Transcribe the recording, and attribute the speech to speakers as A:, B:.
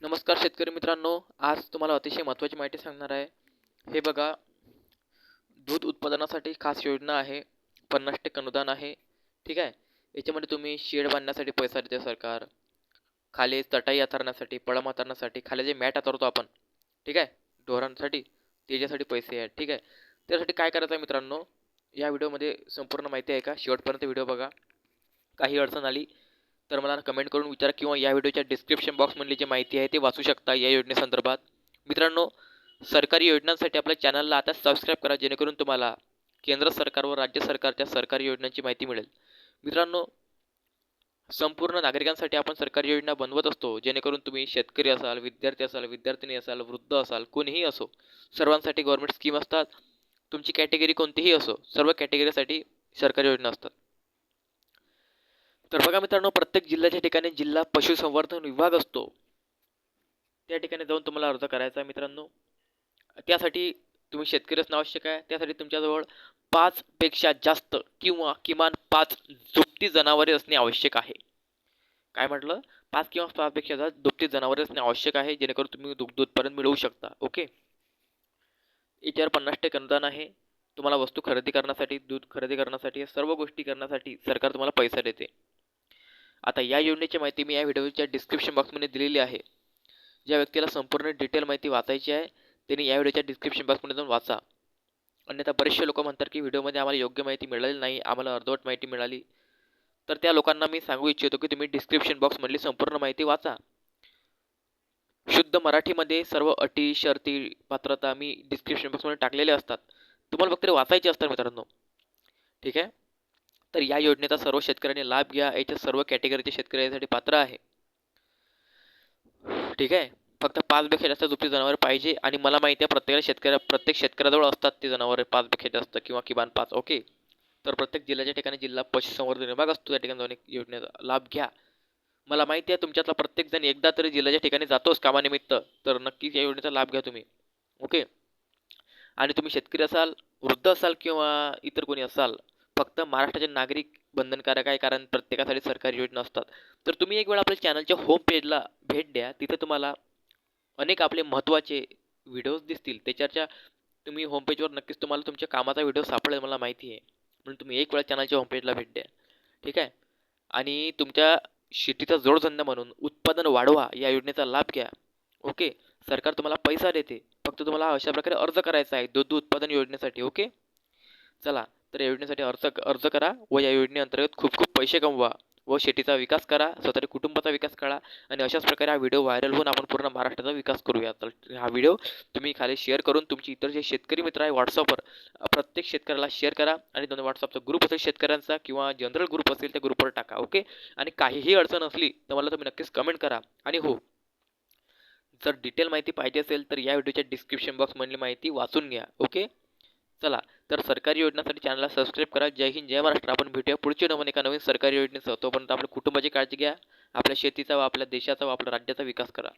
A: नमस्कार शेतकरी मित्रांनो, आज तुम्हाला अतिशय महत्त्वाची माहिती सांगणार आहे. हे बघा, दूध उत्पादनासाठी खास योजना आहे. 50% अनुदान आहे. ठीक आहे. याच्यामध्ये तुम्ही शेड बांधण्यासाठी पैसा देते सरकार. खाली चटाई अंथरण्यासाठी, पळम अंथरण्यासाठी, खाली जे मॅट अंथरतो आपण, ठीक आहे, ढोरांसाठी, त्याच्यासाठी पैसे आहेत. ठीक आहे. त्यासाठी काय करायचं आहे मित्रांनो, या व्हिडिओमध्ये संपूर्ण माहिती आहे का? शेवटपर्यंत व्हिडिओ बघा. काही अडचण आली तर मला कमेंट करून विचारा किंवा या व्हिडिओच्या डिस्क्रिप्शन बॉक्समधली जी माहिती आहे ते वाचू शकता या योजनेसंदर्भात. मित्रांनो, सरकारी योजनांसाठी आपल्या चॅनलला आता सबस्क्राईब करा, जेणेकरून तुम्हाला केंद्र सरकार व राज्य सरकारच्या सरकारी योजनांची माहिती मिळेल. मित्रांनो, संपूर्ण नागरिकांसाठी आपण सरकारी योजना बनवत असतो, जेणेकरून तुम्ही शेतकरी असाल, विद्यार्थी असाल, विद्यार्थिनी असाल, वृद्ध असाल, कोणीही असो, सर्वांसाठी गव्हर्नमेंट स्कीम असतात. तुमची कॅटेगरी कोणतीही असो, सर्व कॅटेगरीसाठी सरकारी योजना असतात. तर बघा मित्रांनो, प्रत्येक जिल्ह्याच्या ठिकाणी जिल्हा पशुसंवर्धन विभाग असतो. त्या ठिकाणी जाऊन तुम्हाला अर्ज करायचा आहे मित्रांनो. त्यासाठी तुम्ही शेतकरी असणं आवश्यक आहे. त्यासाठी तुमच्याजवळ 5 पेक्षा जास्त किंवा किमान 5 दुभती जनावरे असणे आवश्यक आहे. काय म्हटलं? 5 किंवा 6 पेक्षा जास्त दुभती जनावरे असणे आवश्यक आहे, जेणेकरून तुम्ही दुग्ध उत्पादन मिळवू शकता. ओके. याच्यावर 50% अनुदान आहे. तुम्हाला वस्तू खरेदी करण्यासाठी, दूध खरेदी करण्यासाठी, या सर्व गोष्टी करण्यासाठी सरकार तुम्हाला पैसा देते. आता या योजनेची माहिती मी या व्हिडिओच्या डिस्क्रिप्शन बॉक्समध्ये दिलेली आहे. ज्या व्यक्तीला संपूर्ण डिटेल माहिती वाचायची आहे त्यांनी या व्हिडिओच्या डिस्क्रिप्शन बॉक्समध्ये जाऊन वाचा. अन्यथा बरेचसे लोक म्हणतात की व्हिडिओमध्ये आम्हाला योग्य माहिती मिळाली नाही, आम्हाला अर्धवट माहिती मिळाली. तर त्या लोकांना मी सांगू इच्छितो की तुम्ही डिस्क्रिप्शन बॉक्समधली संपूर्ण माहिती वाचा. शुद्ध मराठीमध्ये सर्व अटी, शर्ती, पात्रता मी डिस्क्रिप्शन बॉक्समध्ये टाकलेले असतात. तुम्हाला फक्त वाचायचे असतात मित्रांनो. ठीक आहे. तर या योजनेचा सर्व शेतकऱ्यांनी लाभ घ्या. याच्या सर्व कॅटेगरीचे शेतकरी यासाठी पात्र आहे. ठीक आहे. फक्त 5 पेक्षा जास्त दुभती जनावरे पाहिजे आणि मला माहिती आहे प्रत्येक शेतकऱ्याजवळ असतात ते जनावरे 5 पेक्षा जास्त किंवा किमान 5. ओके. तर प्रत्येक जिल्ह्याच्या ठिकाणी जिल्हा पशुसंवर्धन विभाग असतो, त्या ठिकाणी जाऊन योजनेचा लाभ घ्या. मला माहिती आहे तुमच्यातला प्रत्येक जण एकदा तरी जिल्ह्याच्या ठिकाणी जातोच कामानिमित्त, तर नक्कीच या योजनेचा लाभ घ्या तुम्ही. ओके. आणि तुम्ही शेतकरी असाल, वृद्ध असाल किंवा इतर कोणी असाल, फक्त महाराष्ट्राचे नागरिक बंधनकारक आहे, कारण प्रत्येकासाठी सरकारी योजना असतात. तर तुम्ही एक वेळ आपल्या चॅनलच्या होम पेजला भेट द्या. तिथे तुम्हाला अनेक आपले महत्त्वाचे व्हिडिओज दिसतील. त्याच्याच्या तुम्ही होम पेजवर नक्कीच तुम्हाला तुमच्या कामाचा व्हिडिओ सापडेल, मला माहिती आहे. म्हणून तुम्ही एक वेळा चॅनलच्या होम पेजला भेट द्या. ठीक आहे. आणि तुमच्या शेतीचा जोडधंदा म्हणून उत्पादन वाढवा, या योजनेचा लाभ घ्या. ओके. सरकार तुम्हाला पैसा देते, फक्त तुम्हाला अशा प्रकारे अर्ज करायचा आहे दूध उत्पादन योजनेसाठी. ओके. चला, तर या योजनेसाठी अर्ज अर्ज करा व या योजनेअंतर्गत खूप खूप पैसे कमवा व शेतीचा विकास करा, स्वतःच्या कुटुंबाचा विकास करा. आणि अशाच प्रकारे हा व्हिडिओ व्हायरल होऊन आपण पूर्ण महाराष्ट्राचा विकास करूया. तर हा व्हिडिओ तुम्ही खाली शेअर करून तुमचे इतर जे शेतकरी मित्र आहे व्हॉट्सअपवर प्रत्येक शेतकऱ्याला शेअर करा. आणि दोन व्हॉट्सअपचा ग्रुप असेल शेतकऱ्यांचा किंवा जनरल ग्रुप असेल त्या ग्रुपवर टाका. ओके. आणि काहीही अडचण असली तर मला तुम्ही नक्कीच कमेंट करा. आणि हो, जर डिटेल माहिती पाहिजे असेल तर या व्हिडिओच्या डिस्क्रिप्शन बॉक्समधली माहिती वाचून घ्या. ओके. चला, तर सरकारी योजनांसाठी चॅनलला सबस्क्राईब करा. जय हिंद, जय महाराष्ट्र. आपण भेटूया पुढच्या नवीन एका नवीन सरकारी योजनेसह. तोपर्यंत आपल्या कुटुंबाची काळजी घ्या, आपल्या शेतीचा व आपल्या देशाचा व आपल्या राज्याचा विकास करा.